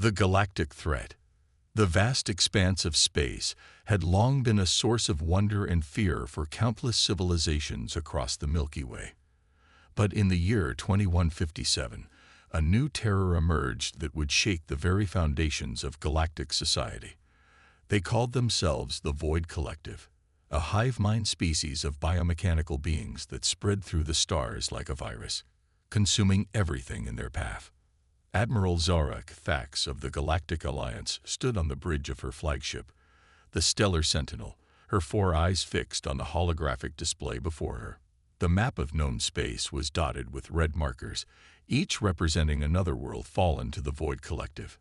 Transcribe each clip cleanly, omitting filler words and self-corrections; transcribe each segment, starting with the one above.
The galactic threat. The vast expanse of space had long been a source of wonder and fear for countless civilizations across the Milky Way. But in the year 2157, a new terror emerged that would shake the very foundations of galactic society. They called themselves the Void Collective, a hive-mind species of biomechanical beings that spread through the stars like a virus, consuming everything in their path. Admiral Zara Thax of the Galactic Alliance stood on the bridge of her flagship, the Stellar Sentinel, her 4 eyes fixed on the holographic display before her. The map of known space was dotted with red markers, each representing another world fallen to the Void Collective.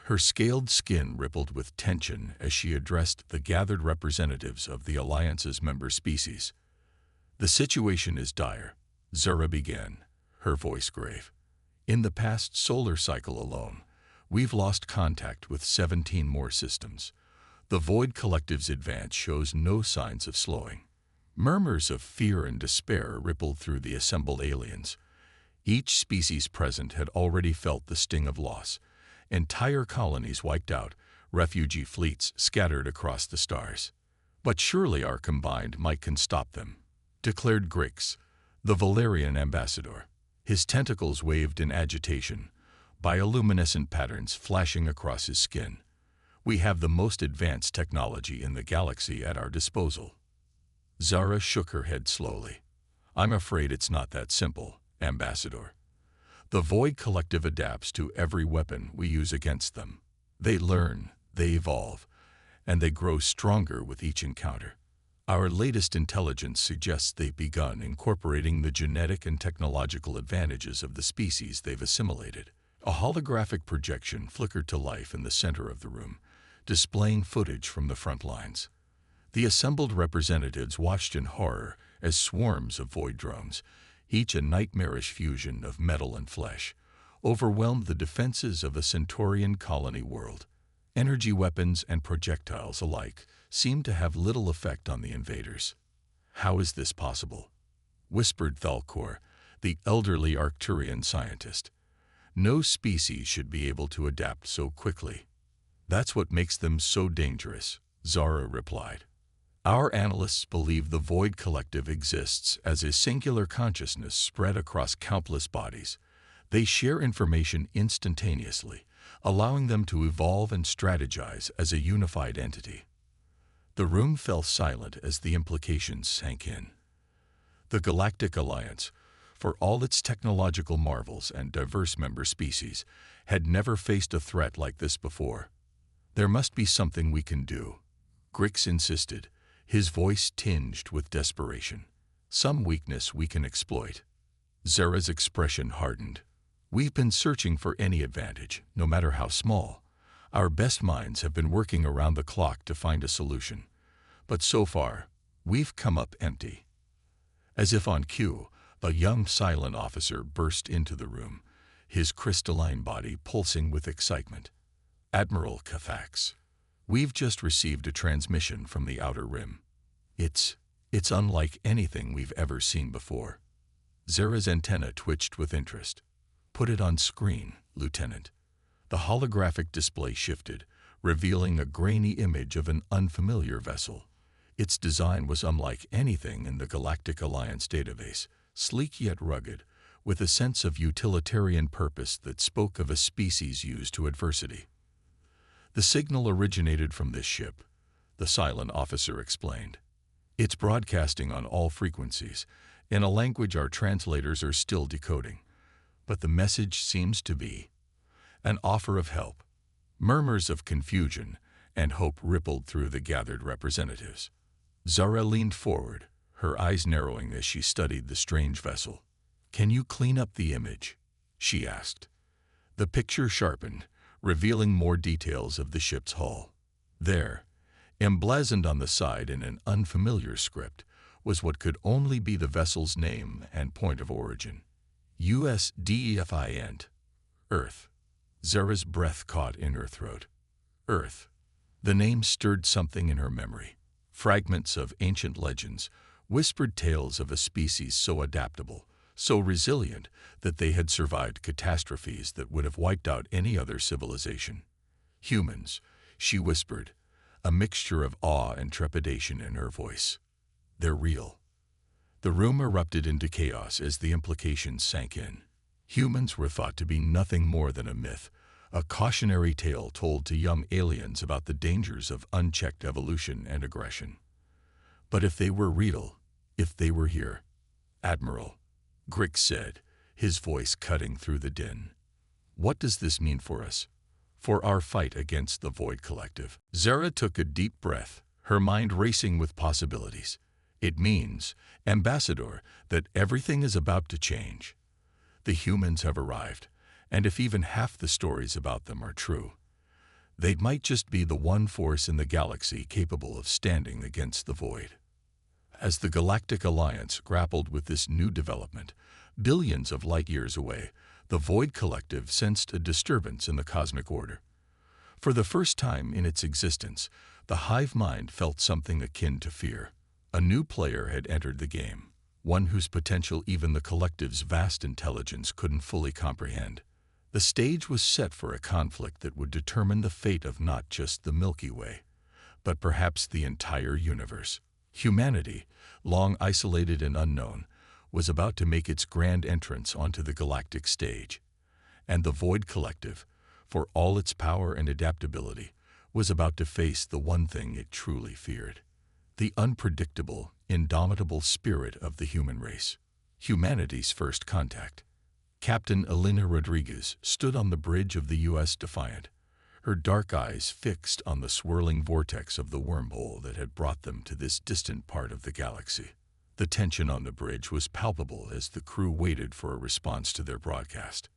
Her scaled skin rippled with tension as she addressed the gathered representatives of the Alliance's member species. "The situation is dire," Zara began, her voice grave. "In the past solar cycle alone, we've lost contact with 17 more systems. The Void Collective's advance shows no signs of slowing." Murmurs of fear and despair rippled through the assembled aliens. Each species present had already felt the sting of loss. Entire colonies wiped out, refugee fleets scattered across the stars. "But surely our combined might can stop them," declared Grix, the Valerian ambassador. His tentacles waved in agitation, bioluminescent patterns flashing across his skin. "We have the most advanced technology in the galaxy at our disposal." Zara shook her head slowly. "I'm afraid it's not that simple, Ambassador. The Void Collective adapts to every weapon we use against them. They learn, they evolve, and they grow stronger with each encounter. Our latest intelligence suggests they've begun incorporating the genetic and technological advantages of the species they've assimilated." A holographic projection flickered to life in the center of the room, displaying footage from the front lines. The assembled representatives watched in horror as swarms of void drones, each a nightmarish fusion of metal and flesh, overwhelmed the defenses of a Centaurian colony world. Energy weapons and projectiles alike seemed to have little effect on the invaders. "How is this possible?" whispered Thalcor, the elderly Arcturian scientist. "No species should be able to adapt so quickly." "That's what makes them so dangerous," Zara replied. "Our analysts believe the Void Collective exists as a singular consciousness spread across countless bodies. They share information instantaneously, allowing them to evolve and strategize as a unified entity." The room fell silent as the implications sank in. The Galactic Alliance, for all its technological marvels and diverse member species, had never faced a threat like this before. "There must be something we can do," Grix insisted, his voice tinged with desperation. "Some weakness we can exploit." Zara's expression hardened. "We've been searching for any advantage, no matter how small. Our best minds have been working around the clock to find a solution. But so far, we've come up empty." As if on cue, the young silent officer burst into the room, his crystalline body pulsing with excitement. "Admiral Cathax, we've just received a transmission from the Outer Rim. It's unlike anything we've ever seen before." Zara's antenna twitched with interest. "Put it on screen, Lieutenant." The holographic display shifted, revealing a grainy image of an unfamiliar vessel. Its design was unlike anything in the Galactic Alliance database, sleek yet rugged, with a sense of utilitarian purpose that spoke of a species used to adversity. "The signal originated from this ship," the silent officer explained. "It's broadcasting on all frequencies, in a language our translators are still decoding. But the message seems to be an offer of help." Murmurs of confusion and hope rippled through the gathered representatives. Zara leaned forward, her eyes narrowing as she studied the strange vessel. "Can you clean up the image?" she asked. The picture sharpened, revealing more details of the ship's hull. There, emblazoned on the side in an unfamiliar script, was what could only be the vessel's name and point of origin. USDEFI Earth. Zara's breath caught in her throat. Earth. The name stirred something in her memory. Fragments of ancient legends, whispered tales of a species so adaptable, so resilient that they had survived catastrophes that would have wiped out any other civilization. Humans, she whispered, a mixture of awe and trepidation in her voice. They're real. The room erupted into chaos as the implications sank in. Humans were thought to be nothing more than a myth, a cautionary tale told to young aliens about the dangers of unchecked evolution and aggression. But if they were real, if they were here, Admiral, Grick said, his voice cutting through the din. What does this mean for us? For our fight against the Void Collective? Zara took a deep breath, her mind racing with possibilities. It means, Ambassador, that everything is about to change. The humans have arrived, and if even half the stories about them are true, they might just be the one force in the galaxy capable of standing against the Void. As the Galactic Alliance grappled with this new development, billions of light-years away, the Void Collective sensed a disturbance in the cosmic order. For the first time in its existence, the hive mind felt something akin to fear. A new player had entered the game, one whose potential even the Collective's vast intelligence couldn't fully comprehend. The stage was set for a conflict that would determine the fate of not just the Milky Way, but perhaps the entire universe. Humanity, long isolated and unknown, was about to make its grand entrance onto the galactic stage, and the Void Collective, for all its power and adaptability, was about to face the one thing it truly feared: the unpredictable, indomitable spirit of the human race. Humanity's first contact. Captain Elena Rodriguez stood on the bridge of the U.S. Defiant, her dark eyes fixed on the swirling vortex of the wormhole that had brought them to this distant part of the galaxy. The tension on the bridge was palpable as the crew waited for a response to their broadcast.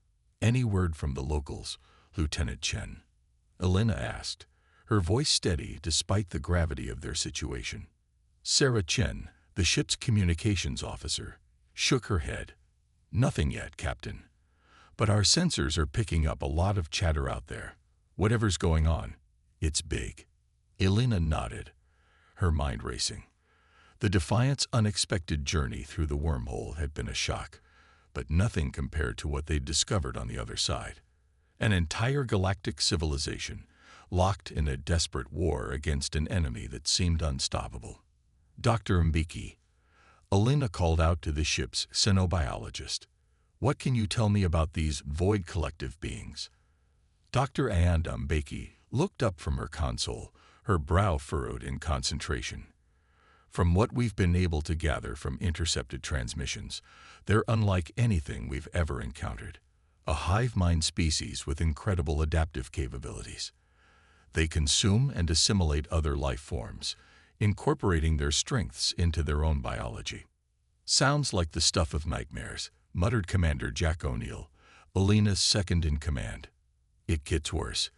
"Any word from the locals, Lieutenant Chen?" Elena asked, her voice steady despite the gravity of their situation. Sarah Chen, the ship's communications officer, shook her head. "Nothing yet, Captain. But our sensors are picking up a lot of chatter out there. Whatever's going on, it's big." Elena nodded, her mind racing. The Defiant's unexpected journey through the wormhole had been a shock, but nothing compared to what they'd discovered on the other side. An entire galactic civilization, locked in a desperate war against an enemy that seemed unstoppable. "Dr. Mbeki," Elena called out to the ship's xenobiologist. "What can you tell me about these Void Collective beings?" Dr. Ayanda Mbeki looked up from her console, her brow furrowed in concentration. "From what we've been able to gather from intercepted transmissions, they're unlike anything we've ever encountered. A hive mind species with incredible adaptive capabilities. They consume and assimilate other life forms, incorporating their strengths into their own biology." "Sounds like the stuff of nightmares," muttered Commander Jack O'Neill, Elena's second-in-command. "It gets worse,"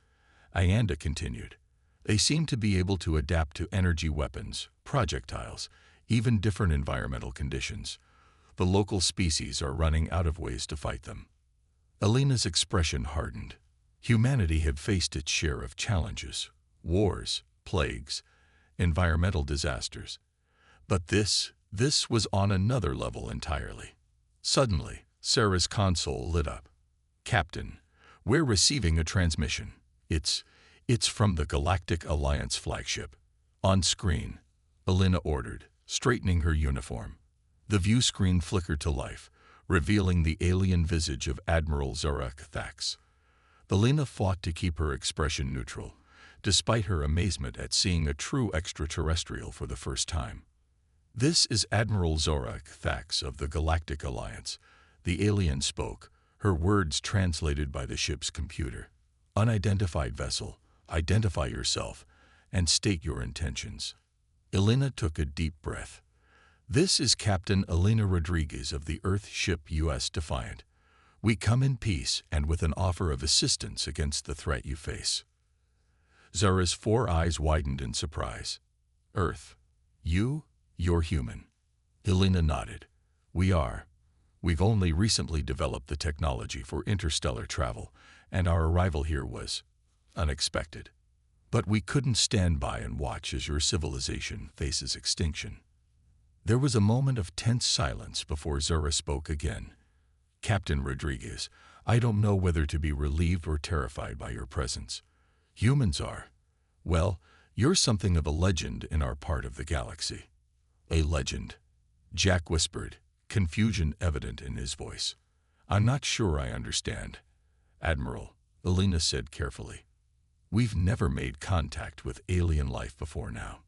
Ayanda continued. "They seem to be able to adapt to energy weapons, projectiles, even different environmental conditions. The local species are running out of ways to fight them." Elena's expression hardened. Humanity had faced its share of challenges: wars, plagues, environmental disasters. But this was on another level entirely. Suddenly, Sarah's console lit up. "Captain, we're receiving a transmission. It's from the Galactic Alliance flagship." "On screen," Elena ordered, straightening her uniform. The view screen flickered to life, revealing the alien visage of Admiral Zorak Thax. Elena fought to keep her expression neutral, despite her amazement at seeing a true extraterrestrial for the first time. "This is Admiral Zorak Thax of the Galactic Alliance," the alien spoke, her words translated by the ship's computer. "Unidentified vessel, identify yourself, and state your intentions." Elena took a deep breath. "This is Captain Elena Rodriguez of the Earth ship U.S. Defiant. We come in peace and with an offer of assistance against the threat you face." Zara's 4 eyes widened in surprise. "Earth. You're human." Elena nodded. "We are. We've only recently developed the technology for interstellar travel, and our arrival here was unexpected. But we couldn't stand by and watch as your civilization faces extinction." There was a moment of tense silence before Zara spoke again, Captain Rodriguez, I don't know whether to be relieved or terrified by your presence. Humans are. Well, you're something of a legend in our part of the galaxy. A legend, Jack whispered, confusion evident in his voice. I'm not sure I understand. Admiral, Elena said carefully. We've never made contact with alien life before now.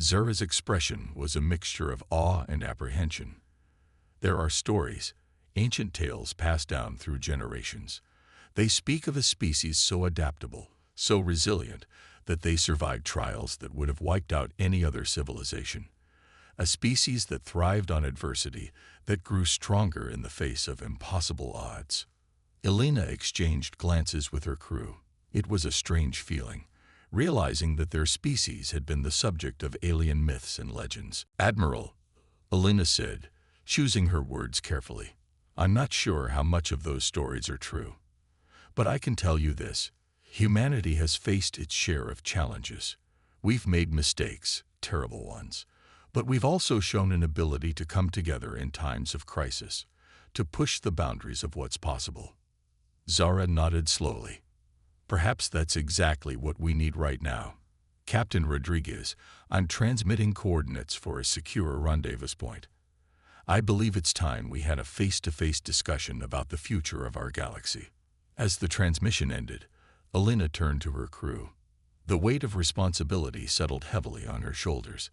Zura's expression was a mixture of awe and apprehension. There are stories, ancient tales passed down through generations. They speak of a species so adaptable, so resilient, that they survived trials that would have wiped out any other civilization. A species that thrived on adversity, that grew stronger in the face of impossible odds. Elena exchanged glances with her crew. It was a strange feeling, realizing that their species had been the subject of alien myths and legends. Admiral, Elena said, choosing her words carefully, I'm not sure how much of those stories are true. But I can tell you this, humanity has faced its share of challenges. We've made mistakes, terrible ones, but we've also shown an ability to come together in times of crisis, to push the boundaries of what's possible. Zura nodded slowly. Perhaps that's exactly what we need right now. Captain Rodriguez, I'm transmitting coordinates for a secure rendezvous point. I believe it's time we had a face-to-face discussion about the future of our galaxy. As the transmission ended, Elena turned to her crew. The weight of responsibility settled heavily on her shoulders.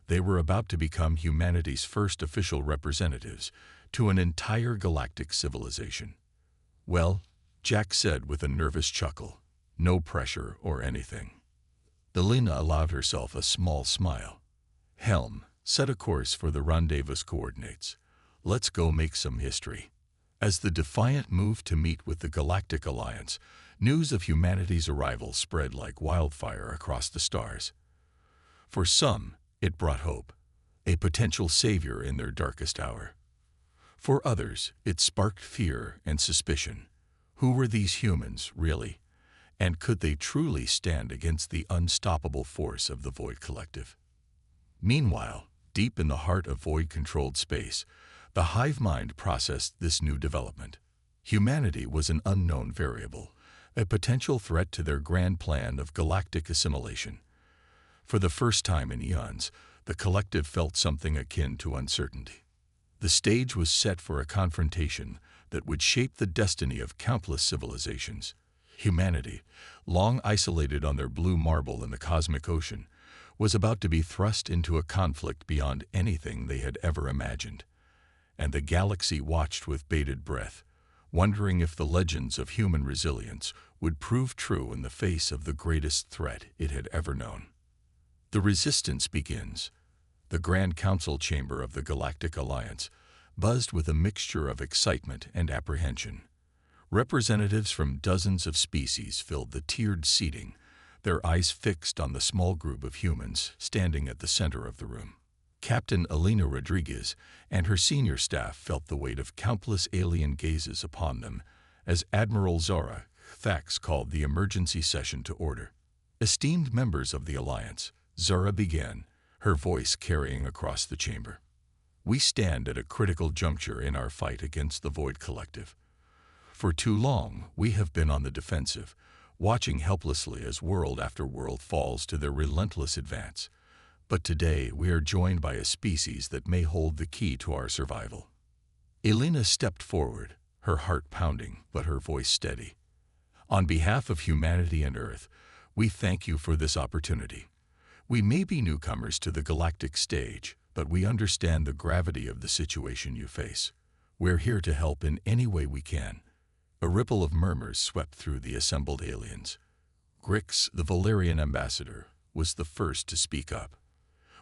They were about to become humanity's first official representatives to an entire galactic civilization. Well, Jack said with a nervous chuckle, no pressure or anything. Elena allowed herself a small smile. Helm, set a course for the rendezvous coordinates. Let's go make some history. As the Defiant moved to meet with the Galactic Alliance, news of humanity's arrival spread like wildfire across the stars. For some, it brought hope, a potential savior in their darkest hour. For others, it sparked fear and suspicion. Who were these humans, really? And could they truly stand against the unstoppable force of the Void Collective? Meanwhile, deep in the heart of Void-controlled space, the hive mind processed this new development. Humanity was an unknown variable, a potential threat to their grand plan of galactic assimilation. For the first time in eons, the collective felt something akin to uncertainty. The stage was set for a confrontation that would shape the destiny of countless civilizations. Humanity, long isolated on their blue marble in the cosmic ocean, was about to be thrust into a conflict beyond anything they had ever imagined. And the galaxy watched with bated breath, wondering if the legends of human resilience would prove true in the face of the greatest threat it had ever known. The resistance begins. The Grand Council chamber of the Galactic Alliance buzzed with a mixture of excitement and apprehension. Representatives from dozens of species filled the tiered seating, their eyes fixed on the small group of humans standing at the center of the room. Captain Elena Rodriguez and her senior staff felt the weight of countless alien gazes upon them as Admiral Zura Thax called the emergency session to order. Esteemed members of the Alliance, Zura began, her voice carrying across the chamber. We stand at a critical juncture in our fight against the Void Collective. For too long, we have been on the defensive, watching helplessly as world after world falls to their relentless advance. But today, we are joined by a species that may hold the key to our survival. Elena stepped forward, her heart pounding, but her voice steady. On behalf of humanity and Earth, we thank you for this opportunity. We may be newcomers to the galactic stage, but we understand the gravity of the situation you face. We're here to help in any way we can. A ripple of murmurs swept through the assembled aliens. Grix, the Valerian ambassador, was the first to speak up.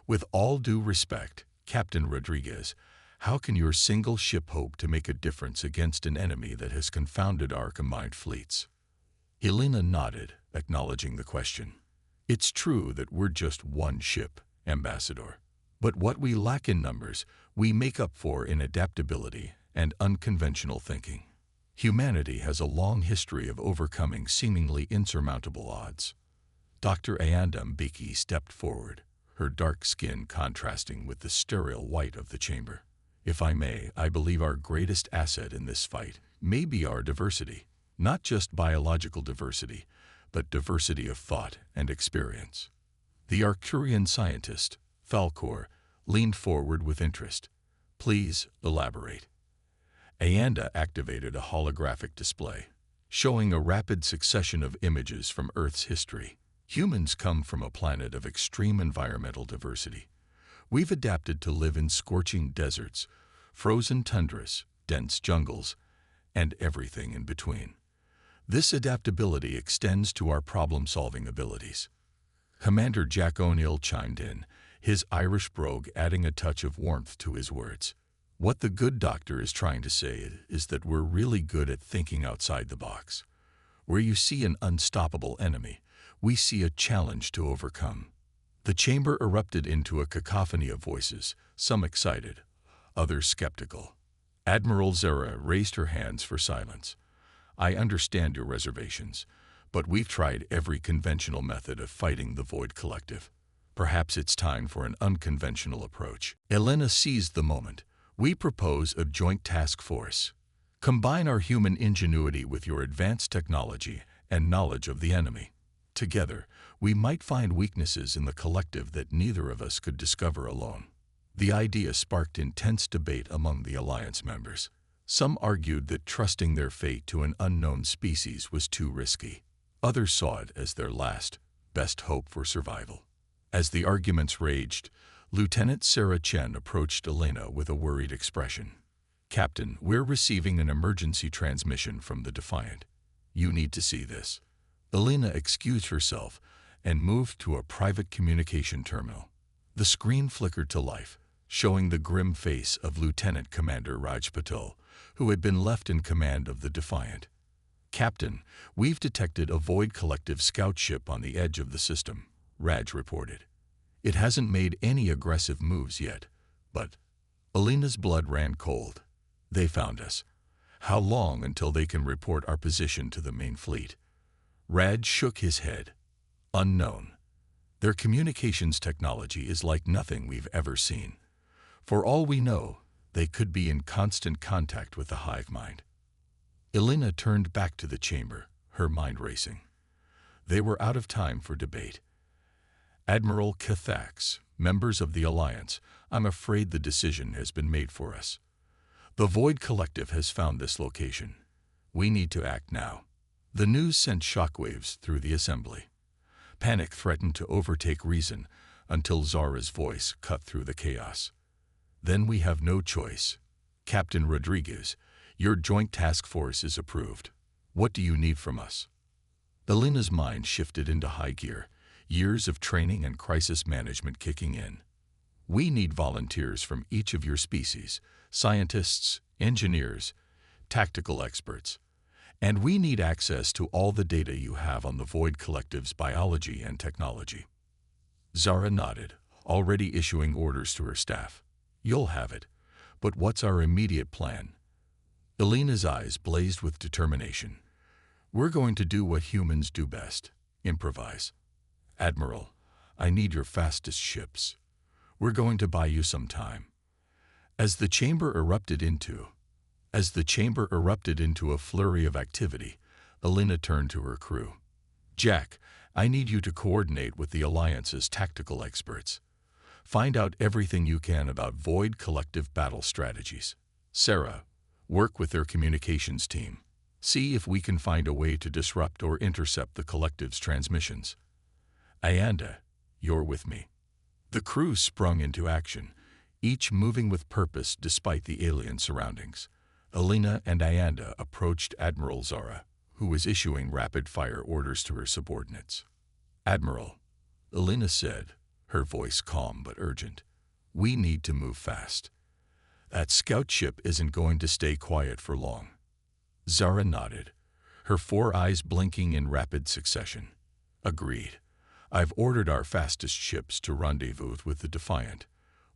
With all due respect, Captain Rodriguez, how can your single ship hope to make a difference against an enemy that has confounded our combined fleets? Elena nodded, acknowledging the question. It's true that we're just one ship, Ambassador. But what we lack in numbers, we make up for in adaptability and unconventional thinking. Humanity has a long history of overcoming seemingly insurmountable odds. Dr. Ayanda Mbeki stepped forward, her dark skin contrasting with the sterile white of the chamber. If I may, I believe our greatest asset in this fight may be our diversity. Not just biological diversity, but diversity of thought and experience. The Arcturian scientist, Falkor, leaned forward with interest. Please elaborate. Ayanda activated a holographic display, showing a rapid succession of images from Earth's history. Humans come from a planet of extreme environmental diversity. We've adapted to live in scorching deserts, frozen tundras, dense jungles, and everything in between. This adaptability extends to our problem-solving abilities. Commander Jack O'Neill chimed in, his Irish brogue adding a touch of warmth to his words. What the good doctor is trying to say is that we're really good at thinking outside the box. Where you see an unstoppable enemy, we see a challenge to overcome. The chamber erupted into a cacophony of voices, some excited, others skeptical. Admiral Zara raised her hands for silence. I understand your reservations, but we've tried every conventional method of fighting the Void Collective. Perhaps it's time for an unconventional approach. Elena seized the moment. We propose a joint task force. Combine our human ingenuity with your advanced technology and knowledge of the enemy. Together, we might find weaknesses in the collective that neither of us could discover alone. The idea sparked intense debate among the Alliance members. Some argued that trusting their fate to an unknown species was too risky. Others saw it as their last, best hope for survival. As the arguments raged, Lieutenant Sarah Chen approached Elena with a worried expression. Captain, we're receiving an emergency transmission from the Defiant. You need to see this. Elena excused herself and moved to a private communication terminal. The screen flickered to life, showing the grim face of Lieutenant Commander Raj Patel, who had been left in command of the Defiant. Captain, we've detected a Void Collective scout ship on the edge of the system, Raj reported. It hasn't made any aggressive moves yet, but Elena's blood ran cold. They found us. How long until they can report our position to the main fleet? Raj shook his head. Unknown. Their communications technology is like nothing we've ever seen. For all we know, they could be in constant contact with the hive mind. Elena turned back to the chamber, her mind racing. They were out of time for debate. Admiral Cathax, members of the Alliance, I'm afraid the decision has been made for us. The Void Collective has found this location. We need to act now. The news sent shockwaves through the assembly. Panic threatened to overtake reason until Zara's voice cut through the chaos. Then we have no choice. Captain Rodriguez, your joint task force is approved. What do you need from us? Elena's mind shifted into high gear, years of training and crisis management kicking in. We need volunteers from each of your species, scientists, engineers, tactical experts. And we need access to all the data you have on the Void Collective's biology and technology. Zara nodded, already issuing orders to her staff. You'll have it. But what's our immediate plan? Elena's eyes blazed with determination. We're going to do what humans do best, improvise. Admiral, I need your fastest ships. We're going to buy you some time. As the chamber erupted into a flurry of activity, Elena turned to her crew. Jack, I need you to coordinate with the Alliance's tactical experts. Find out everything you can about Void Collective battle strategies. Sarah, work with their communications team. See if we can find a way to disrupt or intercept the Collective's transmissions. Ayanda, you're with me. The crew sprung into action, each moving with purpose despite the alien surroundings. Elena and Ayanda approached Admiral Zara, who was issuing rapid-fire orders to her subordinates. Admiral, Elena said, her voice calm but urgent, we need to move fast. That scout ship isn't going to stay quiet for long. Zara nodded, her 4 eyes blinking in rapid succession. Agreed. I've ordered our fastest ships to rendezvous with the Defiant.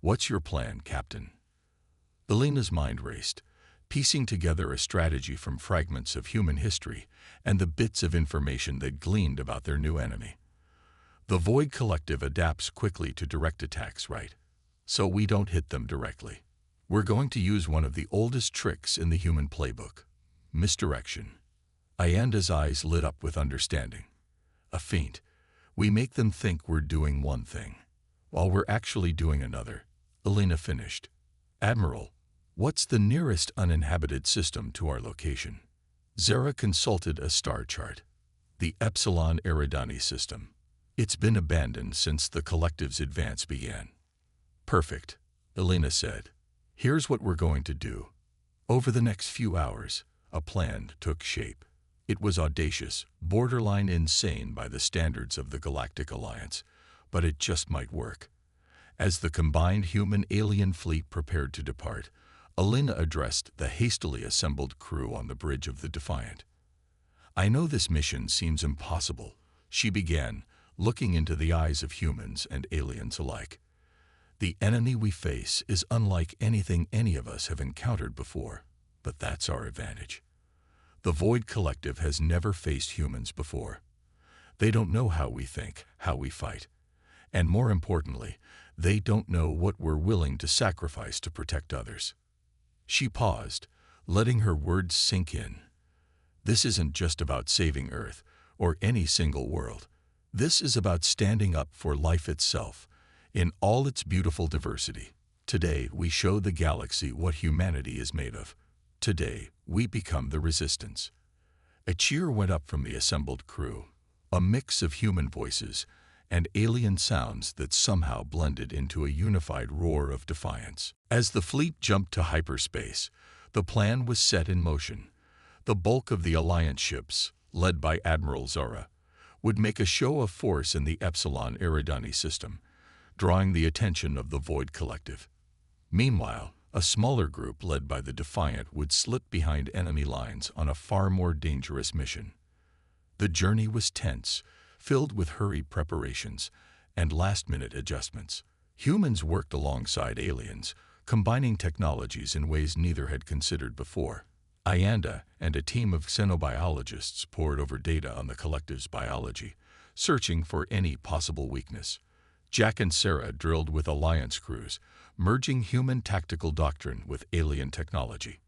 What's your plan, Captain? Elena's mind raced, piecing together a strategy from fragments of human history and the bits of information they'd gleaned about their new enemy. The Void Collective adapts quickly to direct attacks, right? So we don't hit them directly. We're going to use one of the oldest tricks in the human playbook, misdirection. Ayanda's eyes lit up with understanding. A feint. We make them think we're doing one thing, while we're actually doing another. Elena finished. Admiral, what's the nearest uninhabited system to our location? Zara consulted a star chart. The Epsilon Eridani system. It's been abandoned since the collective's advance began. Perfect, Elena said. Here's what we're going to do. Over the next few hours, a plan took shape. It was audacious, borderline insane by the standards of the Galactic Alliance, but it just might work. As the combined human-alien fleet prepared to depart, Elena addressed the hastily assembled crew on the bridge of the Defiant. I know this mission seems impossible, she began, looking into the eyes of humans and aliens alike. The enemy we face is unlike anything any of us have encountered before, but that's our advantage. The Void Collective has never faced humans before. They don't know how we think, how we fight. And more importantly, they don't know what we're willing to sacrifice to protect others. She paused, letting her words sink in. This isn't just about saving Earth, or any single world. This is about standing up for life itself, in all its beautiful diversity. Today, we show the galaxy what humanity is made of. Today, we become the resistance. A cheer went up from the assembled crew, a mix of human voices and alien sounds that somehow blended into a unified roar of defiance. As the fleet jumped to hyperspace, the plan was set in motion. The bulk of the Alliance ships, led by Admiral Zara, would make a show of force in the Epsilon Eridani system, drawing the attention of the Void Collective. Meanwhile, a smaller group led by the Defiant would slip behind enemy lines on a far more dangerous mission. The journey was tense, filled with hurried preparations and last-minute adjustments. Humans worked alongside aliens, combining technologies in ways neither had considered before. Ayanda and a team of xenobiologists pored over data on the collective's biology, searching for any possible weakness. Jack and Sarah drilled with Alliance crews, merging human tactical doctrine with alien technology.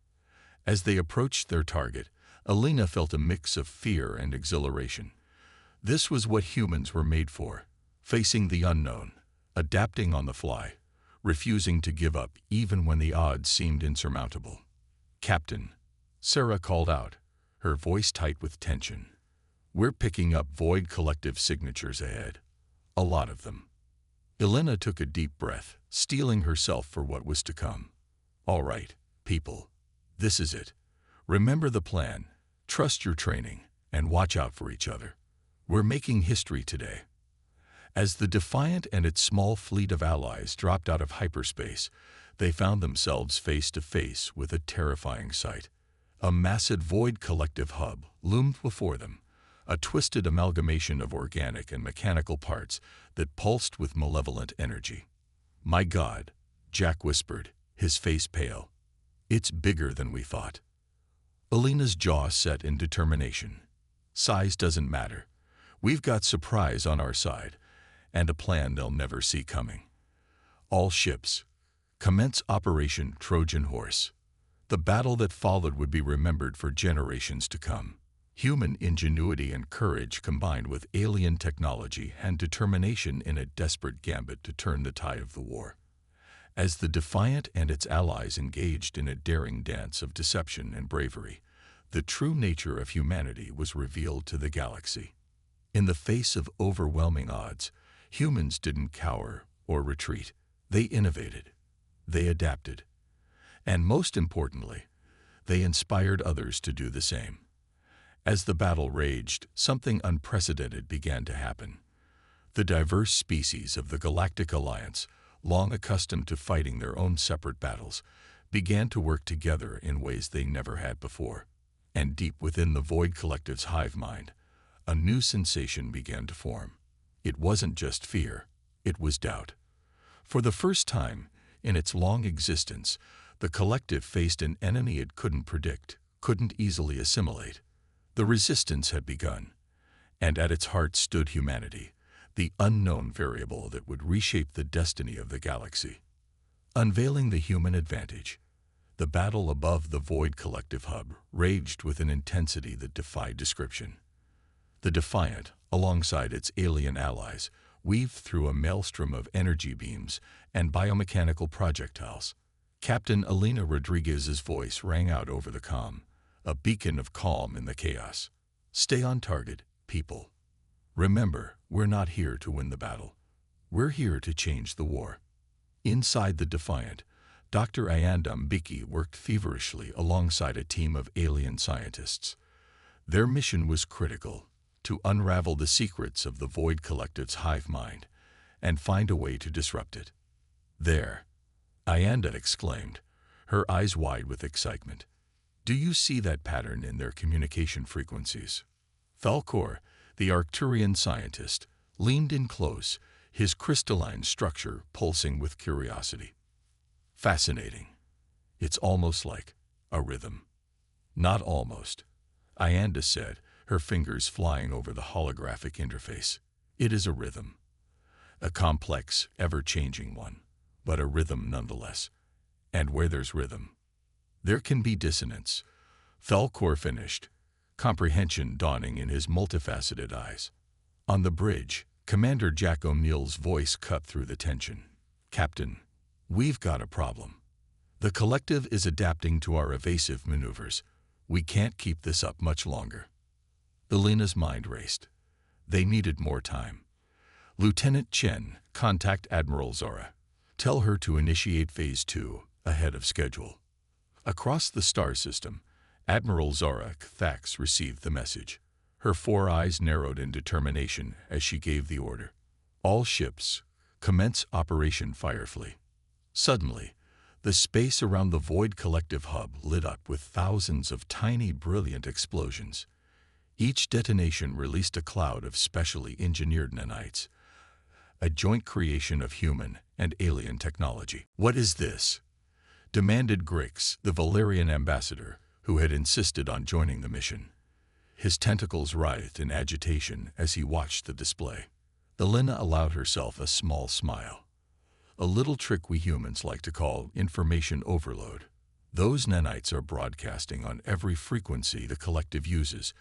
As they approached their target, Elena felt a mix of fear and exhilaration. This was what humans were made for, facing the unknown, adapting on the fly, refusing to give up even when the odds seemed insurmountable. Captain, Sarah called out, her voice tight with tension. We're picking up Void Collective signatures ahead. A lot of them. Elena took a deep breath, steeling herself for what was to come. All right, people. This is it. Remember the plan, trust your training, and watch out for each other. We're making history today. As the Defiant and its small fleet of allies dropped out of hyperspace, they found themselves face to face with a terrifying sight. A massive Void Collective hub loomed before them, a twisted amalgamation of organic and mechanical parts that pulsed with malevolent energy. My God, Jack whispered, his face pale. It's bigger than we thought. Elena's jaw set in determination. Size doesn't matter. We've got surprise on our side, and a plan they'll never see coming. All ships, commence Operation Trojan Horse. The battle that followed would be remembered for generations to come. Human ingenuity and courage combined with alien technology and determination in a desperate gambit to turn the tide of the war. As the Defiant and its allies engaged in a daring dance of deception and bravery, the true nature of humanity was revealed to the galaxy. In the face of overwhelming odds, humans didn't cower or retreat. They innovated. They adapted. And most importantly, they inspired others to do the same. As the battle raged, something unprecedented began to happen. The diverse species of the Galactic Alliance, long accustomed to fighting their own separate battles, began to work together in ways they never had before. And deep within the Void Collective's hive mind, a new sensation began to form. It wasn't just fear, it was doubt. For the first time in its long existence, the collective faced an enemy it couldn't predict, couldn't easily assimilate. The resistance had begun, and at its heart stood humanity, the unknown variable that would reshape the destiny of the galaxy. Unveiling the human advantage. The battle above the Void Collective hub raged with an intensity that defied description. The Defiant, alongside its alien allies, weaved through a maelstrom of energy beams and biomechanical projectiles. Captain Elena Rodriguez's voice rang out over the comm, a beacon of calm in the chaos. Stay on target, people. Remember, we're not here to win the battle. We're here to change the war. Inside the Defiant, Dr. Ayanda Mbiki worked feverishly alongside a team of alien scientists. Their mission was critical: to unravel the secrets of the Void Collective's hive mind and find a way to disrupt it. There, Ayanda exclaimed, her eyes wide with excitement. Do you see that pattern in their communication frequencies? Falkor, the Arcturian scientist, leaned in close, his crystalline structure pulsing with curiosity. Fascinating. It's almost like a rhythm. Not almost, Ayanda said, her fingers flying over the holographic interface. It is a rhythm. A complex, ever-changing one, but a rhythm nonetheless. And where there's rhythm, there can be dissonance. Falkor finished, comprehension dawning in his multifaceted eyes. On the bridge, Commander Jack O'Neill's voice cut through the tension. Captain, we've got a problem. The Collective is adapting to our evasive maneuvers. We can't keep this up much longer. Elena's mind raced. They needed more time. Lieutenant Chen, contact Admiral Zora. Tell her to initiate Phase 2, ahead of schedule. Across the star system, Admiral Zora Thax received the message. Her 4 eyes narrowed in determination as she gave the order. All ships, commence Operation Firefly. Suddenly, the space around the Void Collective hub lit up with thousands of tiny, brilliant explosions. Each detonation released a cloud of specially engineered nanites, a joint creation of human and alien technology. What is this? Demanded Grix, the Valerian ambassador, who had insisted on joining the mission. His tentacles writhed in agitation as he watched the display. Elena allowed herself a small smile. A little trick we humans like to call information overload. Those nanites are broadcasting on every frequency the Collective uses,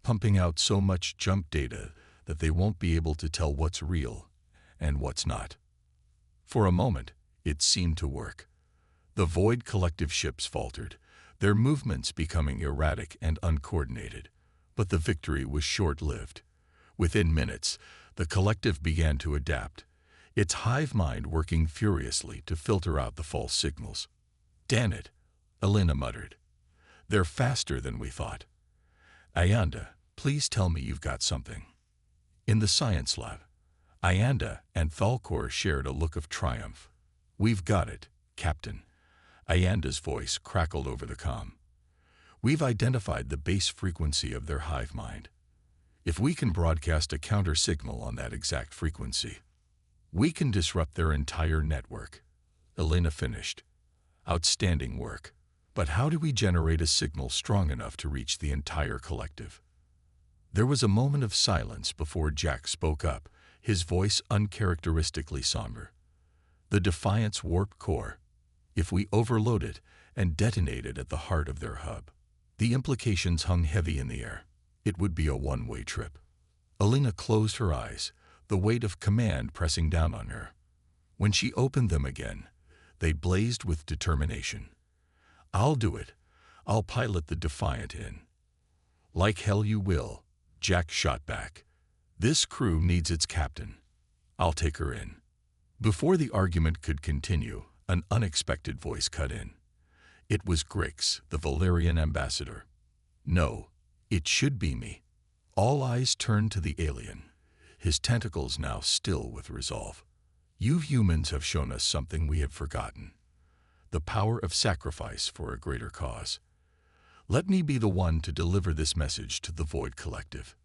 pumping out so much jump data that they won't be able to tell what's real and what's not. For a moment, it seemed to work. The Void Collective ships faltered, their movements becoming erratic and uncoordinated. But the victory was short-lived. Within minutes, the Collective began to adapt, its hive mind working furiously to filter out the false signals. Damn it, Elena muttered. They're faster than we thought. Ayanda, please tell me you've got something. In the science lab, Ayanda and Falkor shared a look of triumph. We've got it, Captain. Ayanda's voice crackled over the comm. We've identified the base frequency of their hive mind. If we can broadcast a counter signal on that exact frequency, we can disrupt their entire network. Elena finished. Outstanding work. But how do we generate a signal strong enough to reach the entire Collective? There was a moment of silence before Jack spoke up, his voice uncharacteristically somber. The Defiant's warp core. If we overload it and detonate it at the heart of their hub, the implications hung heavy in the air. It would be a one-way trip. Elena closed her eyes, the weight of command pressing down on her. When she opened them again, they blazed with determination. I'll do it. I'll pilot the Defiant in. Like hell you will, Jack shot back. This crew needs its captain. I'll take her in. Before the argument could continue, an unexpected voice cut in. It was Grix, the Valerian ambassador. No, it should be me. All eyes turned to the alien, his tentacles now still with resolve. You humans have shown us something we have forgotten. The power of sacrifice for a greater cause. Let me be the one to deliver this message to the Void Collective.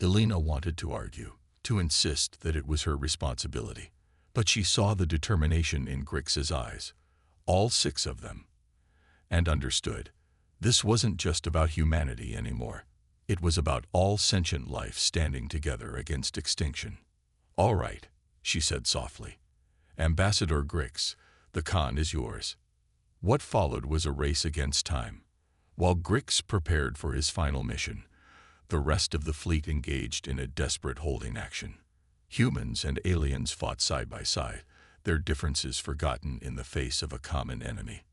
Elena wanted to argue, to insist that it was her responsibility, but she saw the determination in Grix's eyes, all 6 of them, and understood. This wasn't just about humanity anymore. It was about all sentient life standing together against extinction. All right, she said softly. Ambassador Grix, The con is yours." What followed was a race against time. While Grix prepared for his final mission, the rest of the fleet engaged in a desperate holding action. Humans and aliens fought side by side, their differences forgotten in the face of a common enemy.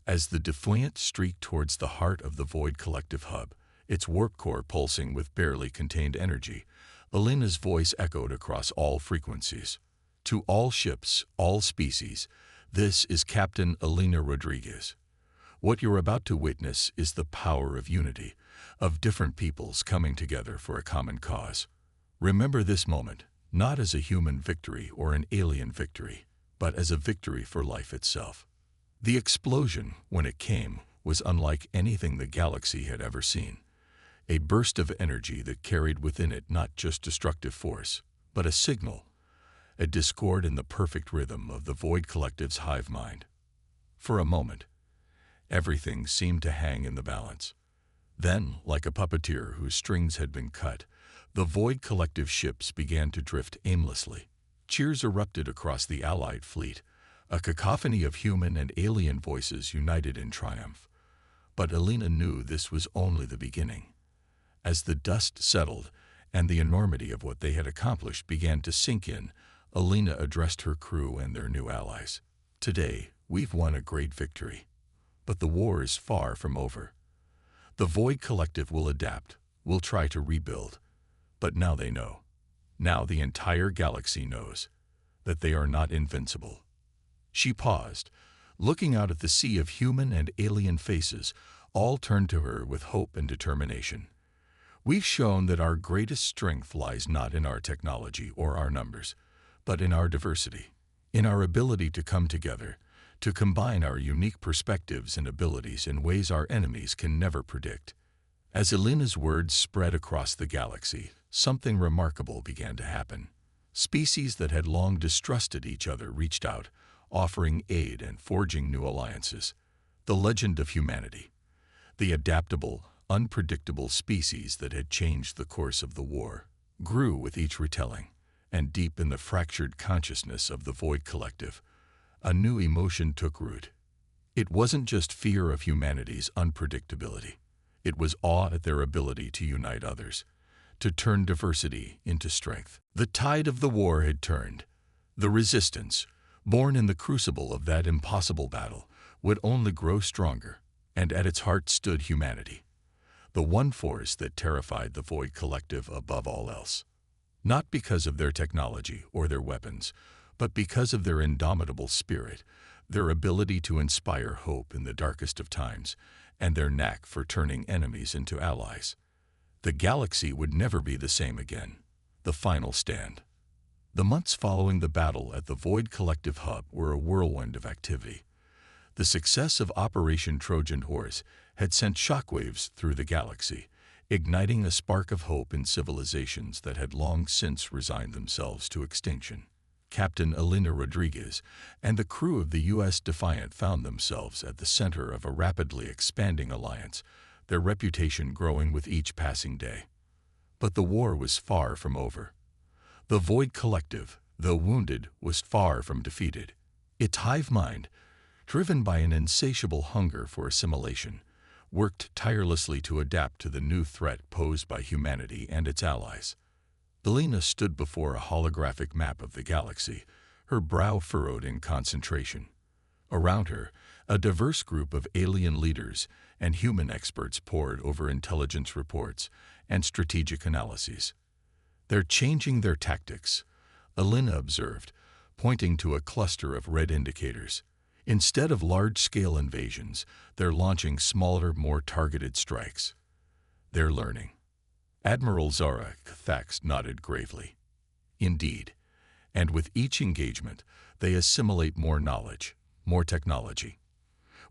As the Defiant streaked towards the heart of the Void Collective hub, its warp core pulsing with barely contained energy, Alina's voice echoed across all frequencies. "To all ships, all species, this is Captain Alina Rodriguez. What you're about to witness is the power of unity, of different peoples coming together for a common cause. Remember this moment, not as a human victory or an alien victory, but as a victory for life itself." The explosion, when it came, was unlike anything the galaxy had ever seen. A burst of energy that carried within it not just destructive force, but a signal, a discord in the perfect rhythm of the Void Collective's hive mind. For a moment, everything seemed to hang in the balance. Then, like a puppeteer whose strings had been cut, the Void Collective ships began to drift aimlessly. Cheers erupted across the Allied fleet, a cacophony of human and alien voices united in triumph. But Alina knew this was only the beginning. As the dust settled and the enormity of what they had accomplished began to sink in, Alina addressed her crew and their new allies. "Today, we've won a great victory. But the war is far from over. The Void Collective will adapt, will try to rebuild. But now they know. Now the entire galaxy knows that they are not invincible." She paused, looking out at the sea of human and alien faces, all turned to her with hope and determination. "We've shown that our greatest strength lies not in our technology or our numbers, but in our diversity, in our ability to come together, to combine our unique perspectives and abilities in ways our enemies can never predict." As Alina's words spread across the galaxy, something remarkable began to happen. Species that had long distrusted each other reached out, offering aid and forging new alliances. The legend of humanity, the adaptable, unpredictable species that had changed the course of the war, grew with each retelling, and deep in the fractured consciousness of the Void Collective, a new emotion took root. It wasn't just fear of humanity's unpredictability. It was awe at their ability to unite others, to turn diversity into strength. The tide of the war had turned. The resistance, born in the crucible of that impossible battle, would only grow stronger, and at its heart stood humanity, the one force that terrified the Void Collective above all else. Not because of their technology or their weapons, but because of their indomitable spirit, their ability to inspire hope in the darkest of times, and their knack for turning enemies into allies. The galaxy would never be the same again. The final stand. The months following the battle at the Void Collective hub were a whirlwind of activity. The success of Operation Trojan Horse had sent shockwaves through the galaxy, igniting a spark of hope in civilizations that had long since resigned themselves to extinction. Captain Alina Rodriguez and the crew of the U.S. Defiant found themselves at the center of a rapidly expanding alliance, their reputation growing with each passing day. But the war was far from over. The Void Collective, though wounded, was far from defeated. Its hive mind, driven by an insatiable hunger for assimilation, worked tirelessly to adapt to the new threat posed by humanity and its allies. Alina stood before a holographic map of the galaxy, her brow furrowed in concentration. Around her, a diverse group of alien leaders and human experts pored over intelligence reports and strategic analyses. "They're changing their tactics," Alina observed, pointing to a cluster of red indicators. "Instead of large-scale invasions, they're launching smaller, more targeted strikes. They're learning." Admiral Zara Thax nodded gravely. "Indeed, and with each engagement, they assimilate more knowledge, more technology.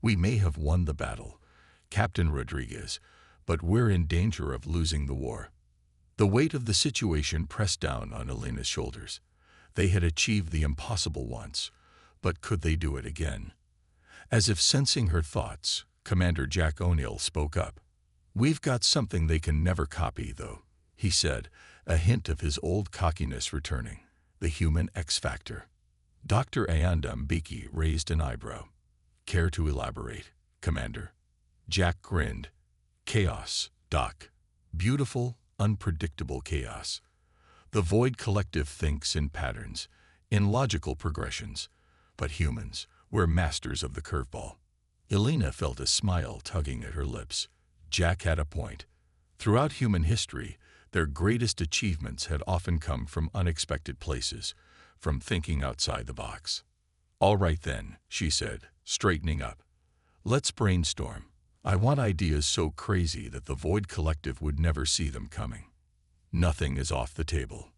We may have won the battle, Captain Rodriguez, but we're in danger of losing the war." The weight of the situation pressed down on Alina's shoulders. They had achieved the impossible once, but could they do it again? As if sensing her thoughts, Commander Jack O'Neill spoke up. "We've got something they can never copy, though," he said, a hint of his old cockiness returning. "The human X factor. Dr. Ayanda Mbeki raised an eyebrow. Care to elaborate, Commander? Jack grinned. Chaos, Doc. Beautiful, unpredictable chaos. The Void Collective thinks in patterns, in logical progressions. But humans, we're masters of the curveball. Elena felt a smile tugging at her lips. Jack had a point. Throughout human history, their greatest achievements had often come from unexpected places, from thinking outside the box. All right then, she said, straightening up. Let's brainstorm. I want ideas so crazy that the Void Collective would never see them coming. Nothing is off the table.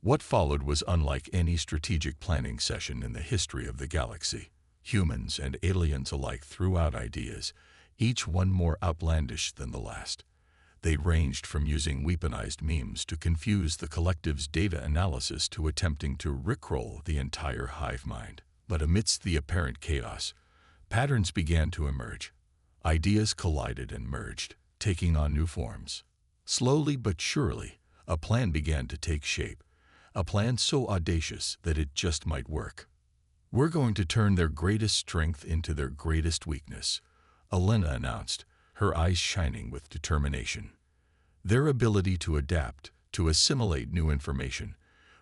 What followed was unlike any strategic planning session in the history of the galaxy. Humans and aliens alike threw out ideas, each one more outlandish than the last. They ranged from using weaponized memes to confuse the collective's data analysis to attempting to rickroll the entire hive mind. But amidst the apparent chaos, patterns began to emerge. Ideas collided and merged, taking on new forms. Slowly but surely, a plan began to take shape, a plan so audacious that it just might work. We're going to turn their greatest strength into their greatest weakness, Elena announced, her eyes shining with determination. Their ability to adapt, to assimilate new information,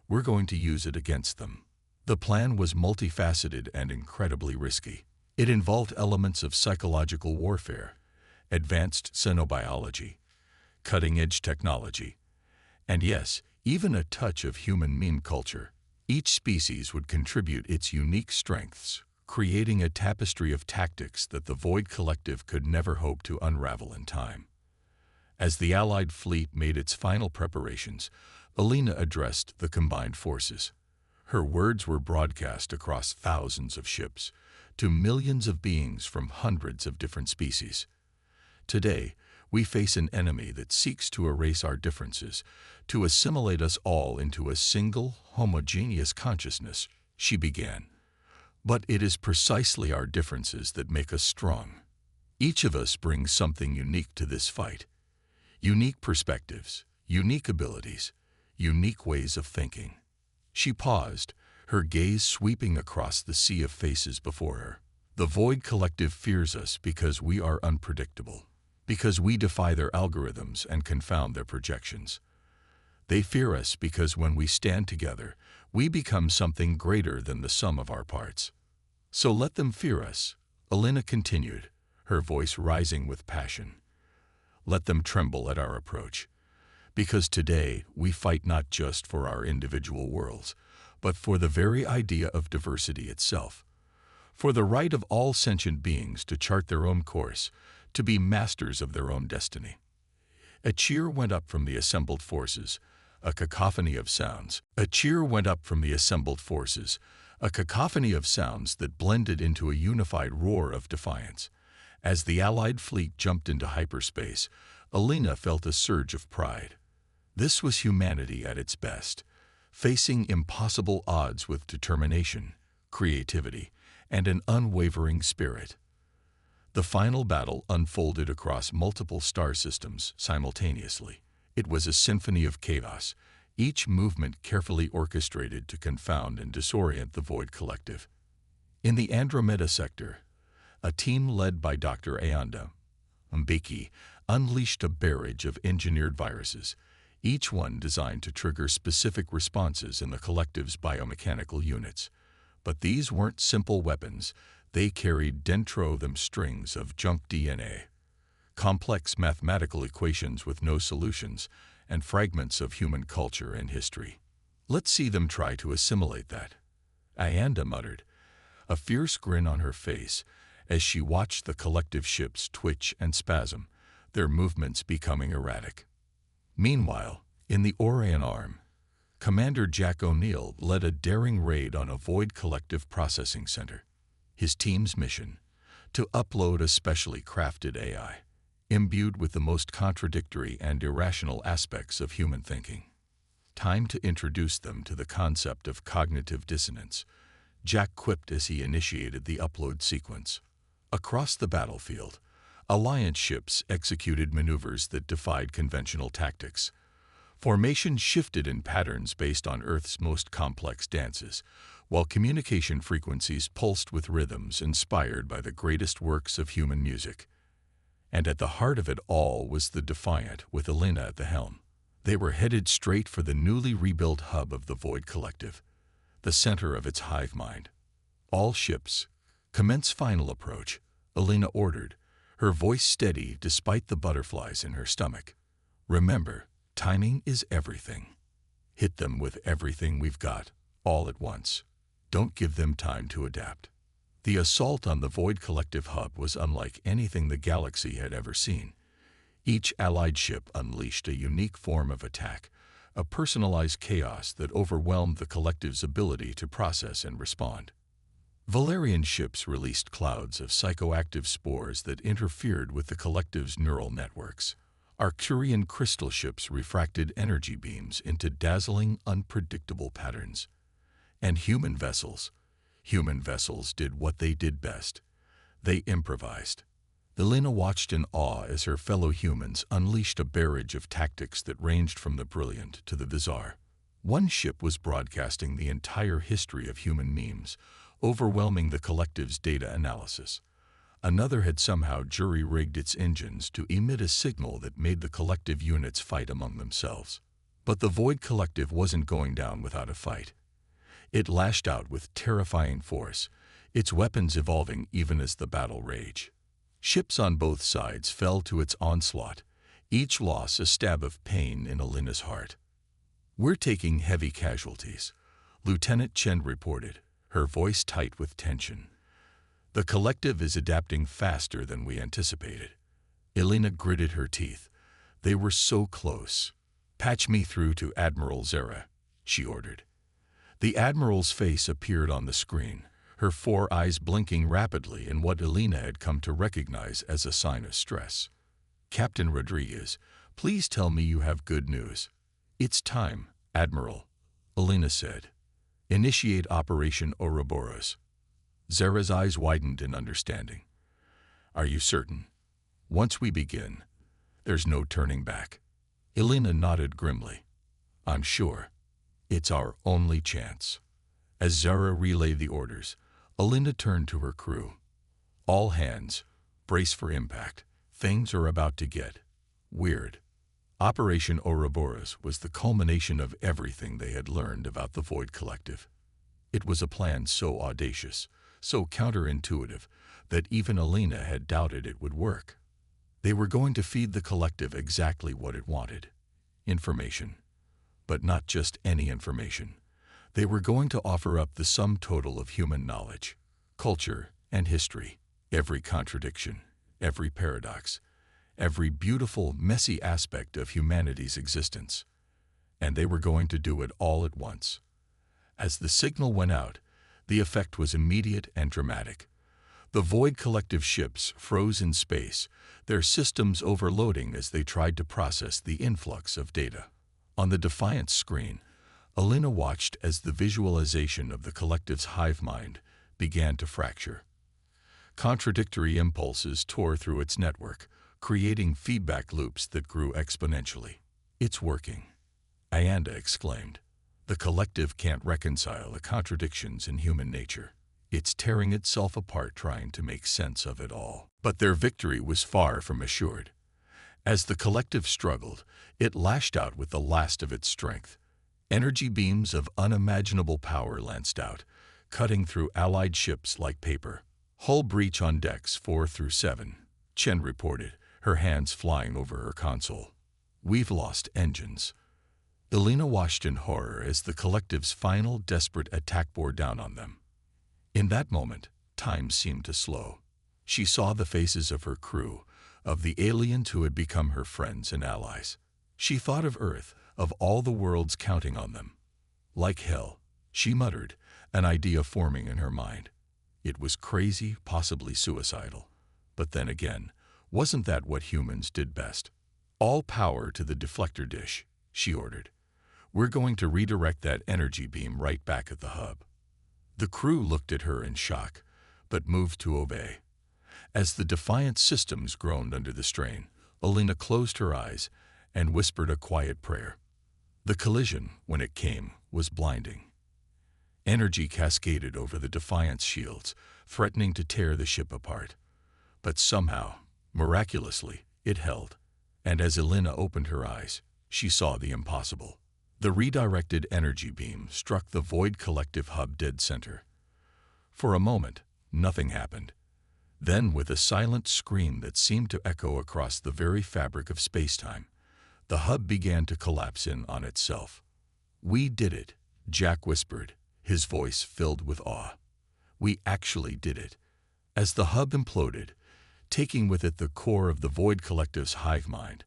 we're going to use it against them. The plan was multifaceted and incredibly risky. It involved elements of psychological warfare, advanced xenobiology, cutting-edge technology, and yes, even a touch of human meme culture. Each species would contribute its unique strengths, creating a tapestry of tactics that the Void Collective could never hope to unravel in time. As the Allied fleet made its final preparations, Elena addressed the combined forces. Her words were broadcast across thousands of ships, to millions of beings from hundreds of different species. Today, we face an enemy that seeks to erase our differences, to assimilate us all into a single, homogeneous consciousness, she began. But it is precisely our differences that make us strong. Each of us brings something unique to this fight. Unique perspectives, unique abilities, unique ways of thinking. She paused, her gaze sweeping across the sea of faces before her. The Void Collective fears us because we are unpredictable, because we defy their algorithms and confound their projections. They fear us because when we stand together, we become something greater than the sum of our parts. So let them fear us, Elena continued, her voice rising with passion. Let them tremble at our approach. Because today we fight not just for our individual worlds, but for the very idea of diversity itself. For the right of all sentient beings to chart their own course, to be masters of their own destiny. A cheer went up from the assembled forces, a cacophony of sounds. A cheer went up from the assembled forces, a cacophony of sounds that blended into a unified roar of defiance. As the Allied fleet jumped into hyperspace, Elena felt a surge of pride. This was humanity at its best, facing impossible odds with determination, creativity, and an unwavering spirit. The final battle unfolded across multiple star systems simultaneously. It was a symphony of chaos, each movement carefully orchestrated to confound and disorient the Void Collective. In the Andromeda sector, a team led by Dr. Ayanda Mbeki unleashed a barrage of engineered viruses, each one designed to trigger specific responses in the collective's biomechanical units. But these weren't simple weapons. They carried dentro them strings of junk DNA, complex mathematical equations with no solutions, and fragments of human culture and history. Let's see them try to assimilate that, Ayanda muttered, a fierce grin on her face as she watched the collective ships twitch and spasm, their movements becoming erratic. Meanwhile, in the Orion Arm, Commander Jack O'Neill led a daring raid on a Void Collective processing center. His team's mission, to upload a specially crafted AI, imbued with the most contradictory and irrational aspects of human thinking. Time to introduce them to the concept of cognitive dissonance, Jack quipped as he initiated the upload sequence. Across the battlefield, Alliance ships executed maneuvers that defied conventional tactics. Formations shifted in patterns based on Earth's most complex dances, while communication frequencies pulsed with rhythms inspired by the greatest works of human music. And at the heart of it all was the Defiant, with Elena at the helm. They were headed straight for the newly rebuilt hub of the Void Collective, the center of its hive mind. "All ships, commence final approach," Elena ordered, her voice steady despite the butterflies in her stomach. "Remember, timing is everything. Hit them with everything we've got, all at once. Don't give them time to adapt." The assault on the Void Collective hub was unlike anything the galaxy had ever seen. Each allied ship unleashed a unique form of attack, a personalized chaos that overwhelmed the Collective's ability to process and respond. Valerian ships released clouds of psychoactive spores that interfered with the Collective's neural networks. Arcturian crystal ships refracted energy beams into dazzling, unpredictable patterns. And human vessels did what they did best. They improvised. Elena watched in awe as her fellow humans unleashed a barrage of tactics that ranged from the brilliant to the bizarre. One ship was broadcasting the entire history of human memes, overwhelming the Collective's data analysis. Another had somehow jury-rigged its engines to emit a signal that made the Collective units fight among themselves. But the Void Collective wasn't going down without a fight. It lashed out with terrifying force, its weapons evolving even as the battle raged. Ships on both sides fell to its onslaught, each loss a stab of pain in Elena's heart. "We're taking heavy casualties," Lieutenant Chen reported, her voice tight with tension. "The Collective is adapting faster than we anticipated." Elena gritted her teeth. They were so close. "Patch me through to Admiral Zera," she ordered. The Admiral's face appeared on the screen, her four eyes blinking rapidly in what Elena had come to recognize as a sign of stress. "Captain Rodriguez, please tell me you have good news." "It's time, Admiral," Elena said. "Initiate Operation Ouroboros." Zera's eyes widened in understanding. "Are you certain? Once we begin, there's no turning back." Elena nodded grimly. "I'm sure. It's our only chance." As Zera relayed the orders, Elena turned to her crew. "All hands, brace for impact. Things are about to get weird." Operation Ouroboros was the culmination of everything they had learned about the Void Collective. It was a plan so audacious, so counterintuitive, that even Elena had doubted it would work. They were going to feed the Collective exactly what it wanted: information. But not just any information. They were going to offer up the sum total of human knowledge, culture, and history, every contradiction, every paradox, every beautiful, messy aspect of humanity's existence. And they were going to do it all at once. As the signal went out, the effect was immediate and dramatic. The Void Collective ships froze in space, their systems overloading as they tried to process the influx of data. On the Defiant screen, Elena watched as the visualization of the Collective's hive mind began to fracture. Contradictory impulses tore through its network, creating feedback loops that grew exponentially. "It's working," Ayanda exclaimed. "The Collective can't reconcile the contradictions in human nature. It's tearing itself apart trying to make sense of it all." But their victory was far from assured. As the Collective struggled, it lashed out with the last of its strength. Energy beams of unimaginable power lanced out, cutting through allied ships like paper. "Hull breach on decks 4 through 7, Chen reported, her hands flying over her console. "We've lost engines." Elena watched in horror as the Collective's final desperate attack bore down on them. In that moment, time seemed to slow. She saw the faces of her crew, of the aliens who had become her friends and allies. She thought of Earth, of all the worlds counting on them. "Like hell," she muttered, an idea forming in her mind. It was crazy, possibly suicidal. But then again, wasn't that what humans did best? "All power to the deflector dish," she ordered. "We're going to redirect that energy beam right back at the hub." The crew looked at her in shock, but moved to obey. As the Defiant systems groaned under the strain, Elena closed her eyes and whispered a quiet prayer. The collision, when it came, was blinding. Energy cascaded over the Defiant's shields, threatening to tear the ship apart. But somehow, miraculously, it held. And as Elena opened her eyes, she saw the impossible. The redirected energy beam struck the Void Collective hub dead center. For a moment, nothing happened. Then, with a silent scream that seemed to echo across the very fabric of space-time, the hub began to collapse in on itself. "We did it," Jack whispered, his voice filled with awe. "We actually did it." As the hub imploded, taking with it the core of the Void Collective's hive mind,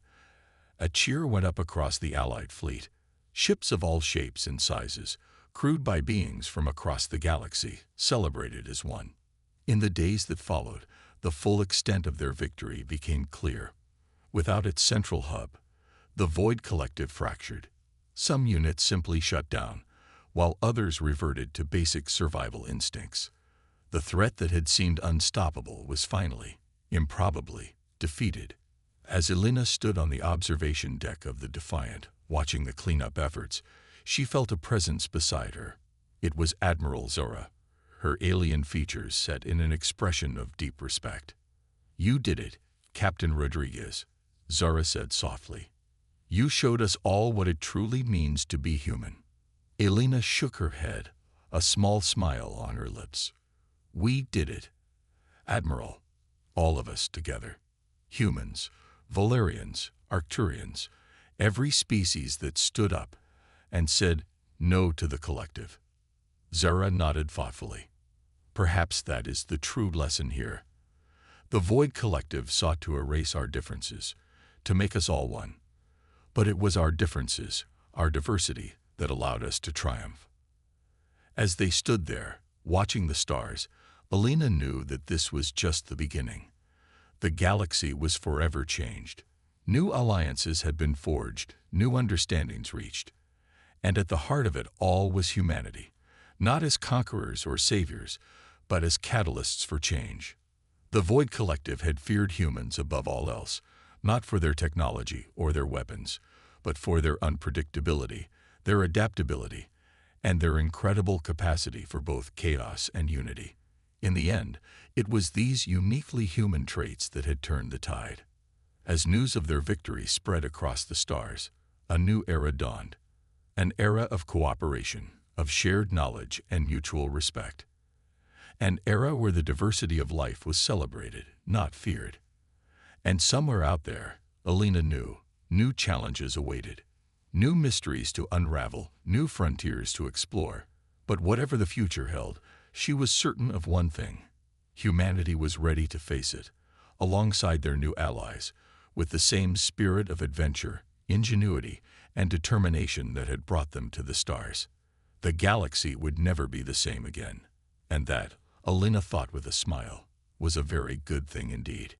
a cheer went up across the Allied fleet. Ships of all shapes and sizes, crewed by beings from across the galaxy, celebrated as one. In the days that followed, the full extent of their victory became clear. Without its central hub, the Void Collective fractured. Some units simply shut down, while others reverted to basic survival instincts. The threat that had seemed unstoppable was finally, improbably, defeated. As Elena stood on the observation deck of the Defiant, watching the cleanup efforts, she felt a presence beside her. It was Admiral Zora, her alien features set in an expression of deep respect. "You did it, Captain Rodriguez," Zora said softly. "You showed us all what it truly means to be human." Elena shook her head, a small smile on her lips. "We did it, Admiral. All of us together. Humans, Valerians, Arcturians, every species that stood up and said no to the collective." Zara nodded thoughtfully. "Perhaps that is the true lesson here. The Void Collective sought to erase our differences, to make us all one. But it was our differences, our diversity, that allowed us to triumph." As they stood there, watching the stars, Elena knew that this was just the beginning. The galaxy was forever changed. New alliances had been forged, new understandings reached. And at the heart of it all was humanity, not as conquerors or saviors, but as catalysts for change. The Void Collective had feared humans above all else, not for their technology or their weapons, but for their unpredictability, their adaptability, and their incredible capacity for both chaos and unity. In the end, it was these uniquely human traits that had turned the tide. As news of their victory spread across the stars, a new era dawned. An era of cooperation, of shared knowledge and mutual respect. An era where the diversity of life was celebrated, not feared. And somewhere out there, Elena knew, new challenges awaited. New mysteries to unravel, new frontiers to explore. But whatever the future held, she was certain of one thing. Humanity was ready to face it, alongside their new allies, with the same spirit of adventure, ingenuity, and determination that had brought them to the stars. The galaxy would never be the same again. And that, Elena thought with a smile, was a very good thing indeed.